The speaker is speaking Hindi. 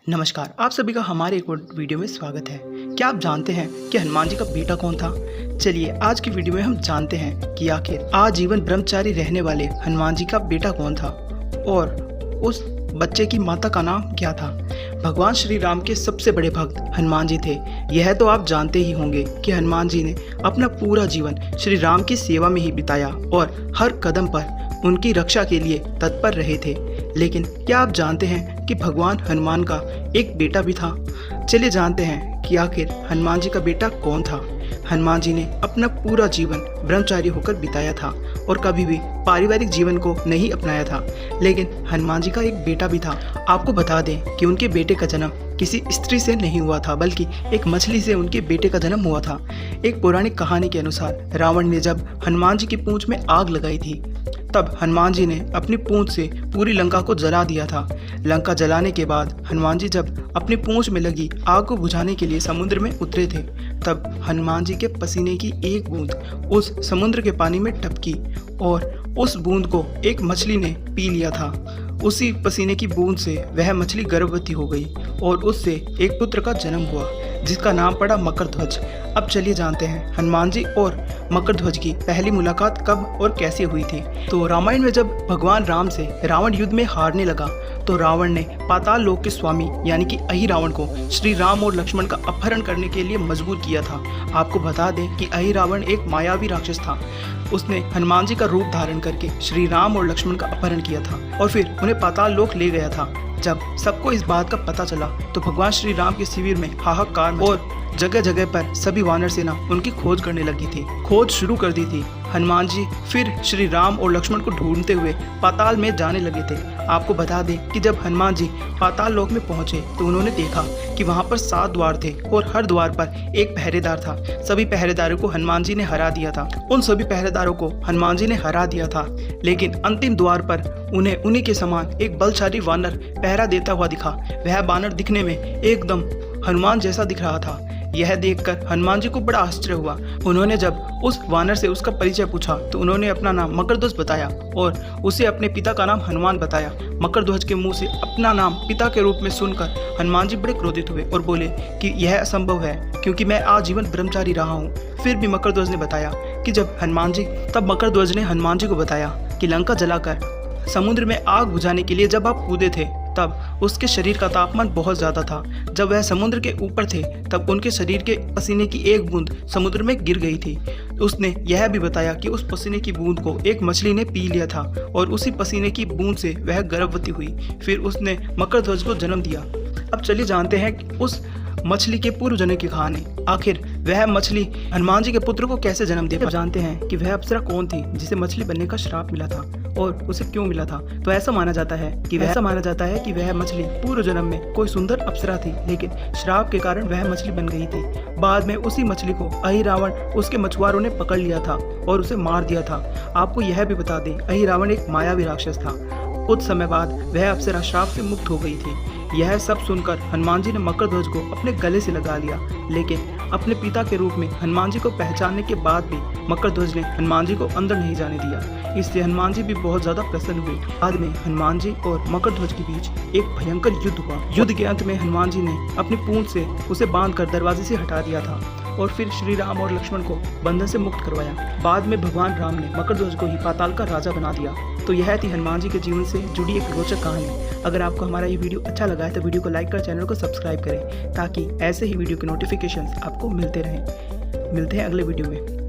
नमस्कार, आप सभी का हमारे एक और वीडियो में स्वागत है। क्या आप जानते हैं कि हनुमान जी का बेटा कौन था? चलिए आज की वीडियो में हम जानते हैं कि आखिर आजीवन ब्रह्मचारी रहने वाले हनुमान जी का बेटा कौन था और उस बच्चे की माता का नाम क्या था। भगवान श्री राम के सबसे बड़े भक्त हनुमान जी थे। यह तो आप जानते ही होंगे कि हनुमान जी ने अपना पूरा जीवन श्री राम की सेवा में ही बिताया और हर कदम पर उनकी रक्षा के लिए तत्पर रहे थे। लेकिन क्या आप जानते हैं कि भगवान हनुमान का एक बेटा भी था? चलिए जानते हैं कि आखिर हनुमान जी का बेटा कौन था। हनुमान जी ने अपना पूरा जीवन ब्रह्मचारी होकर बिताया था और कभी भी पारिवारिक जीवन को नहीं अपनाया था। लेकिन हनुमान जी का एक बेटा भी था। आपको बता दें कि उनके बेटे का जन्म किसी स्त्री से नहीं हुआ था, बल्कि एक मछली से उनके बेटे का जन्म हुआ था। एक पौराणिक कहानी के अनुसार रावण ने जब हनुमान जी की पूंछ में आग लगाई थी, तब हनुमान जी ने अपनी पूंछ से पूरी लंका को जला दिया था। लंका जलाने के बाद हनुमान जी जब अपनी पूंछ में लगी आग को बुझाने के लिए समुद्र में उतरे थे, तब हनुमान जी के पसीने की एक बूंद उस समुद्र के पानी में टपकी और उस बूंद को एक मछली ने पी लिया था। उसी पसीने की बूंद से वह मछली गर्भवती हो गई और उससे एक पुत्र का जन्म हुआ, जिसका नाम पड़ा मकरध्वज। अब चलिए जानते हैं हनुमान जी और मकरध्वज की पहली मुलाकात कब और कैसे हुई थी। तो रामायण में जब भगवान राम से रावण युद्ध में हारने लगा, तो रावण ने पाताल लोक के स्वामी यानी कि अहिरावण को श्री राम और लक्ष्मण का अपहरण करने के लिए मजबूर किया था। आपको बता दें कि अहिरावण एक मायावी राक्षस था। उसने हनुमान जी का रूप धारण करके श्री राम और लक्ष्मण का अपहरण किया था और फिर उन्हें पाताल लोक ले गया था। जब सबको इस बात का पता चला तो भगवान श्री राम के शिविर में हाहाकार और जगह जगह पर सभी वानर सेना उनकी खोज करने लगी थी। खोज शुरू कर दी थी। हनुमान जी फिर श्री राम और लक्ष्मण को ढूंढते हुए पाताल में जाने लगे थे। आपको बता दें कि जब हनुमान जी पाताल लोक में पहुंचे तो उन्होंने देखा कि वहां पर 7 द्वार थे और हर द्वार पर एक पहरेदार था। सभी पहरेदारों को हनुमान जी ने हरा दिया था। उन सभी पहरेदारों को हनुमान जी ने हरा दिया था, लेकिन अंतिम द्वार पर उन्हें उन्हीं के समान एक बलशाली वानर पहरा देता हुआ दिखा। वह वानर दिखने में एकदम हनुमान जैसा दिख रहा था। यह देखकर हनुमान जी को बड़ा आश्चर्य हुआ। उन्होंने जब उस वानर से उसका परिचय पूछा तो उन्होंने अपना नाम मकरध्वज बताया और उसे अपने पिता का नाम हनुमान बताया। मकरध्वज के मुंह से अपना नाम पिता के रूप में सुनकर हनुमान जी बड़े क्रोधित हुए और बोले कि यह असंभव है, क्योंकि मैं आजीवन ब्रह्मचारी रहा हूँ। फिर भी मकरध्वज ने बताया कि तब मकरध्वज ने हनुमान जी को बताया कि लंका जलाकर समुद्र में आग बुझाने के लिए जब आप कूदे थे, तब उसके शरीर का तापमान बहुत ज़्यादा था। जब वह समुद्र के ऊपर थे, तब उनके शरीर के पसीने की एक बूंद समुद्र में गिर गई थी। उसने यह भी बताया कि उस पसीने की बूंद को एक मछली ने पी लिया था और उसी पसीने की बूंद से वह गर्भवती हुई। फिर उसने मकरध्वज को जन्म दिया। अब चलिए जानते हैं कि उस मछली के पूर्व जन्म की कहानी। आखिर वह मछली हनुमान जी के पुत्र को कैसे जन्म दिया। जानते हैं कि वह अप्सरा कौन थी जिसे मछली बनने का श्राप मिला था और उसे क्यों मिला था। तो ऐसा माना जाता है कि वह मछली पूर्व जन्म में कोई सुंदर अप्सरा थी, लेकिन श्राप के कारण वह मछली बन गई थी। बाद में उसी मछली को अहिरावण उसके मछुआरों ने पकड़ लिया था और उसे मार दिया था। आपको यह भी बता दें, अहिरावण एक मायावी राक्षस था। कुछ समय बाद वह अप्सरा श्राप से मुक्त हो गई थी। यह सब सुनकर हनुमान जी ने मकरध्वज को अपने गले से लगा लिया, लेकिन अपने पिता के रूप में हनुमान जी को पहचानने के बाद भी मकरध्वज ने हनुमान जी को अंदर नहीं जाने दिया। इससे हनुमान जी भी बहुत ज्यादा प्रसन्न हुए। बाद में हनुमान जी और मकरध्वज के बीच एक भयंकर युद्ध हुआ। युद्ध के अंत में हनुमान जी ने अपनी पूंछ से उसे बांधकर दरवाजे से हटा दिया था और फिर श्री राम और लक्ष्मण को बंधन से मुक्त करवाया। बाद में भगवान राम ने मकरध्वज को ही पाताल का राजा बना दिया। तो यह थी हनुमान जी के जीवन से जुड़ी एक रोचक कहानी। अगर आपको हमारा ये वीडियो अच्छा लगा है तो वीडियो को लाइक कर चैनल को सब्सक्राइब करें, ताकि ऐसे ही वीडियो के नोटिफिकेशंस आपको मिलते रहें। मिलते हैं अगले वीडियो में।